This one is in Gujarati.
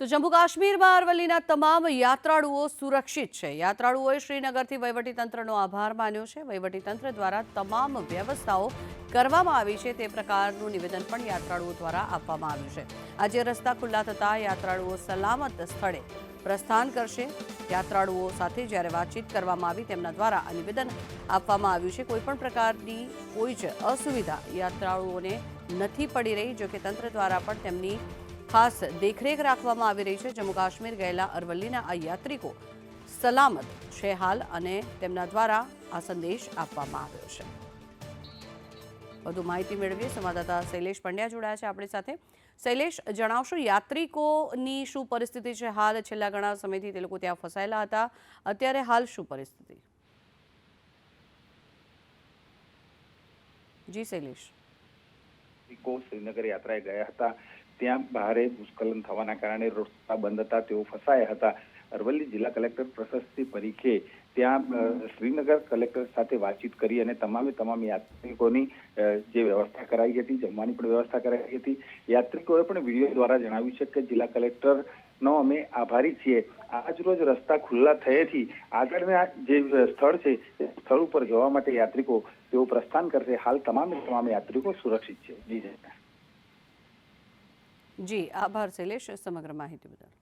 તો જમ્મુ કાશ્મીરમાં અરવલ્લીના તમામ યાત્રાળુઓ સુરક્ષિત છે। યાત્રાળુઓએ શ્રીનગરથી વહીવટીતંત્રનો આભાર માન્યો છે। વહીવટીતંત્ર દ્વારા તમામ વ્યવસ્થાઓ કરવામાં આવી છે તે પ્રકારનું નિવેદન પણ યાત્રાળુઓ દ્વારા આપવામાં આવ્યું છે। આજે રસ્તા ખુલ્લા થતાં યાત્રાળુઓ સલામત સ્થળે પ્રસ્થાન કરશે। યાત્રાળુઓ સાથે જ્યારે વાતચીત કરવામાં આવી તેમના દ્વારા આ નિવેદન આપવામાં આવ્યું છે। કોઈપણ પ્રકારની કોઈ જ અસુવિધા યાત્રાળુઓને નથી પડી રહી, જો કે તંત્ર દ્વારા પણ તેમની ખાસ દેખરેખ રાખવામાં આવી રહી છે। જમ્મુ કાશ્મીર ગયેલા અરવલ્લીના આ યાત્રિકો સલામત છે હાલ અને તેમના દ્વારા આ સંદેશ આપવામાં આવ્યો છે। વધુ માહિતી મેળવીએ, સંવાદદાતા શૈલેષ પંડ્યા જોડાયા છે આપણી સાથે। શૈલેષ, જણાવશો યાત્રિકોની શું પરિસ્થિતિ છે હાલ? છેલ્લા ઘણા સમયથી તે લોકો ત્યાં ફસાયેલા હતા, અત્યારે હાલ શું પરિસ્થિતિ? જી શૈલેષ। શ્રીનગર યાત્રાએ ગયા હતા, ત્યાં ભારે ભૂસ્ખલન થવાના કારણે રસ્તા બંધ હતા, તેઓ ફસાયા હતા। અરવલ્લી જિલ્લા કલેક્ટર પ્રશસ્તિ પરીખે ત્યાં શ્રીનગર કલેક્ટર સાથે વાતચીત કરી અને તમામ યાત્રિકોની જે વ્યવસ્થા કરાઈ હતી, જમવાની પણ વ્યવસ્થા કરાઈ હતી। યાત્રિકોએ પણ વિડીયો દ્વારા જણાવ્યું છે કે જિલ્લા કલેક્ટરનો અમે આભારી છીએ। આજ રોજ રસ્તા ખુલ્લા થયેથી આગળના જે સ્થળ છે તે સ્થળ ઉપર જવા માટે યાત્રિકો તેઓ પ્રસ્થાન કરશે। હાલ તમામ યાત્રિકો સુરક્ષિત છે। જી આભાર શૈલેષ સમગ્ર માહિતી બદલ।